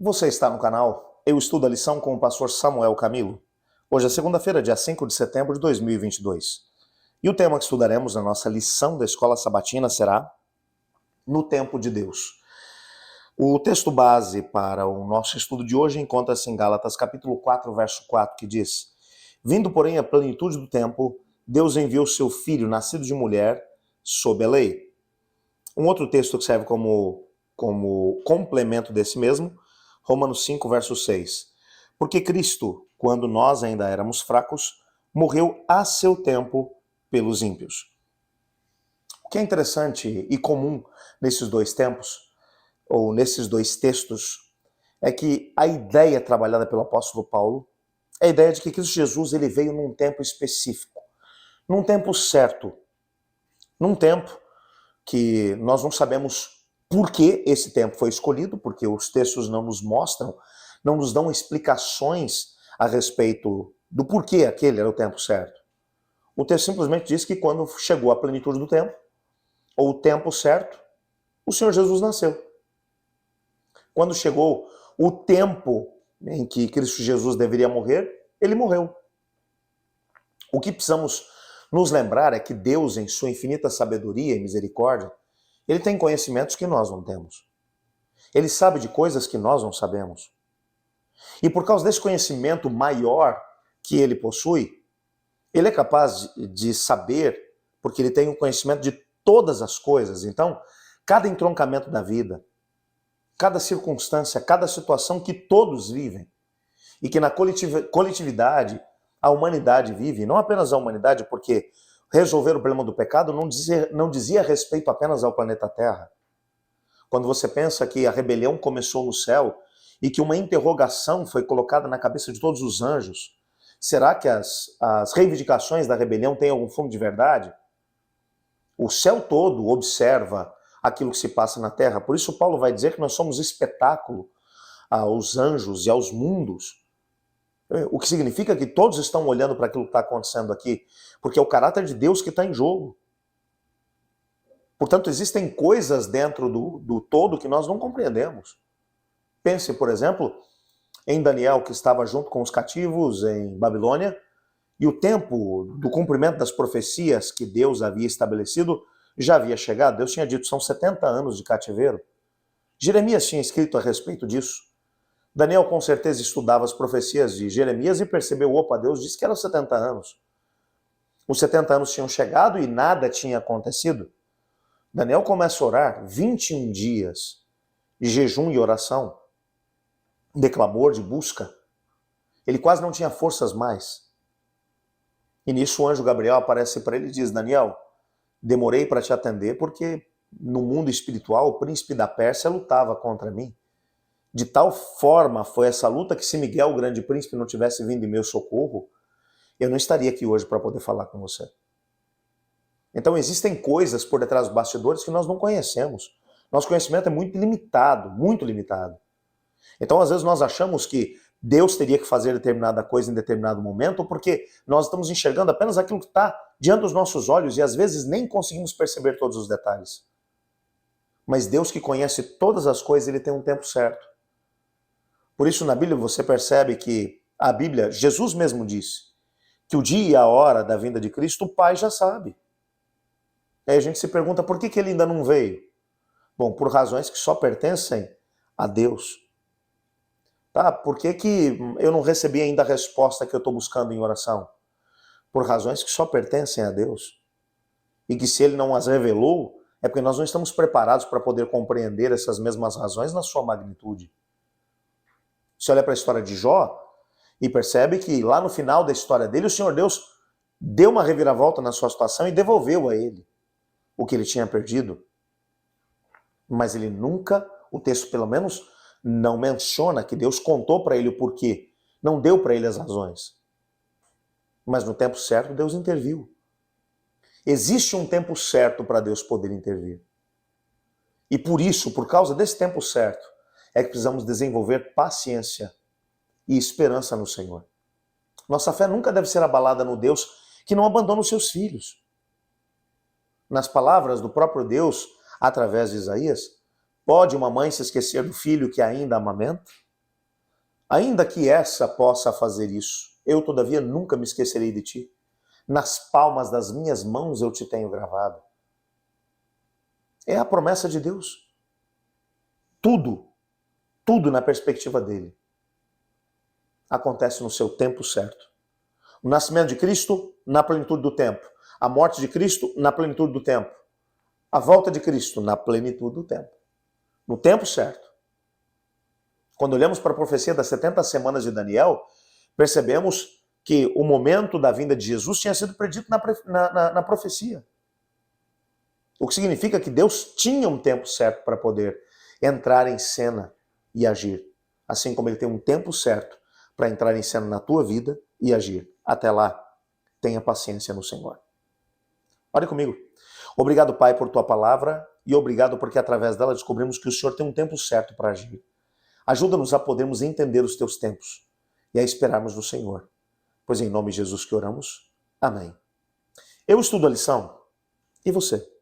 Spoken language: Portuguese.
Você está no canal Eu Estudo a Lição com o pastor Samuel Camilo. Hoje é segunda-feira, dia 5 de setembro de 2022. E o tema que estudaremos na nossa lição da Escola Sabatina será No Tempo de Deus. O texto base para o nosso estudo de hoje encontra-se em Gálatas capítulo 4, verso 4, que diz: Vindo, porém, a plenitude do tempo, Deus enviou seu Filho, nascido de mulher, sob a lei. Um outro texto que serve como complemento desse mesmo, Romanos 5, verso 6. Porque Cristo, quando nós ainda éramos fracos, morreu a seu tempo pelos ímpios. O que é interessante e comum nesses dois tempos, ou nesses dois textos, é que a ideia trabalhada pelo apóstolo Paulo é a ideia de que Cristo Jesus ele veio num tempo específico, num tempo certo, num tempo que nós não sabemos por que esse tempo foi escolhido, porque os textos não nos mostram, não nos dão explicações a respeito do porquê aquele era o tempo certo. O texto simplesmente diz que quando chegou a plenitude do tempo, ou o tempo certo, o Senhor Jesus nasceu. Quando chegou o tempo em que Cristo Jesus deveria morrer, ele morreu. O que precisamos nos lembrar é que Deus, em sua infinita sabedoria e misericórdia, ele tem conhecimentos que nós não temos. Ele sabe de coisas que nós não sabemos. E por causa desse conhecimento maior que ele possui, ele é capaz de saber, porque ele tem o conhecimento de todas as coisas. Então, cada entroncamento da vida, cada circunstância, cada situação que todos vivem, e que na coletividade a humanidade vive, não apenas a humanidade, porque resolver o problema do pecado não dizia respeito apenas ao planeta Terra. Quando você pensa que a rebelião começou no céu e que uma interrogação foi colocada na cabeça de todos os anjos, será que as reivindicações da rebelião têm algum fundo de verdade? O céu todo observa aquilo que se passa na Terra. Por isso Paulo vai dizer que nós somos espetáculo aos anjos e aos mundos. O que significa que todos estão olhando para aquilo que está acontecendo aqui, porque é o caráter de Deus que está em jogo. Portanto, existem coisas dentro do todo que nós não compreendemos. Pense, por exemplo, em Daniel, que estava junto com os cativos em Babilônia, e o tempo do cumprimento das profecias que Deus havia estabelecido já havia chegado. Deus tinha dito, são 70 anos de cativeiro. Jeremias tinha escrito a respeito disso. Daniel com certeza estudava as profecias de Jeremias e percebeu, opa, Deus disse que eram 70 anos. Os 70 anos tinham chegado e nada tinha acontecido. Daniel começa a orar 21 dias de jejum e oração, de clamor, de busca. Ele quase não tinha forças mais. E nisso o anjo Gabriel aparece para ele e diz, Daniel, demorei para te atender porque no mundo espiritual o príncipe da Pérsia lutava contra mim. De tal forma foi essa luta que se Miguel, o grande príncipe, não tivesse vindo em meu socorro, eu não estaria aqui hoje para poder falar com você. Então existem coisas por detrás dos bastidores que nós não conhecemos. Nosso conhecimento é muito limitado, muito limitado. Então às vezes nós achamos que Deus teria que fazer determinada coisa em determinado momento, porque nós estamos enxergando apenas aquilo que está diante dos nossos olhos e às vezes nem conseguimos perceber todos os detalhes. Mas Deus que conhece todas as coisas, ele tem um tempo certo. Por isso, na Bíblia, você percebe que a Bíblia, Jesus mesmo disse, que o dia e a hora da vinda de Cristo, o Pai já sabe. Aí a gente se pergunta, por que ele ainda não veio? Bom, por razões que só pertencem a Deus. Tá? Por que eu não recebi ainda a resposta que eu estou buscando em oração? Por razões que só pertencem a Deus. E que se ele não as revelou, é porque nós não estamos preparados para poder compreender essas mesmas razões na sua magnitude. Você olha para a história de Jó e percebe que lá no final da história dele, o Senhor Deus deu uma reviravolta na sua situação e devolveu a ele o que ele tinha perdido. Mas ele nunca, o texto pelo menos, não menciona que Deus contou para ele o porquê. Não deu para ele as razões. Mas no tempo certo, Deus interviu. Existe um tempo certo para Deus poder intervir. E por isso, por causa desse tempo certo, é que precisamos desenvolver paciência e esperança no Senhor. Nossa fé nunca deve ser abalada no Deus que não abandona os seus filhos. Nas palavras do próprio Deus, através de Isaías, pode uma mãe se esquecer do filho que ainda amamenta? Ainda que essa possa fazer isso, eu, todavia, nunca me esquecerei de ti. Nas palmas das minhas mãos eu te tenho gravado. É a promessa de Deus. Tudo, tudo na perspectiva dele acontece no seu tempo certo. O nascimento de Cristo na plenitude do tempo. A morte de Cristo na plenitude do tempo. A volta de Cristo na plenitude do tempo. No tempo certo. Quando olhamos para a profecia das 70 semanas de Daniel, percebemos que o momento da vinda de Jesus tinha sido predito na profecia. O que significa que Deus tinha um tempo certo para poder entrar em cena e agir. Assim como ele tem um tempo certo para entrar em cena na tua vida e agir. Até lá, tenha paciência no Senhor. Ore comigo. Obrigado, Pai, por tua palavra e obrigado porque através dela descobrimos que o Senhor tem um tempo certo para agir. Ajuda-nos a podermos entender os teus tempos e a esperarmos no Senhor. Pois em nome de Jesus que oramos. Amém. Eu estudo a lição. E você?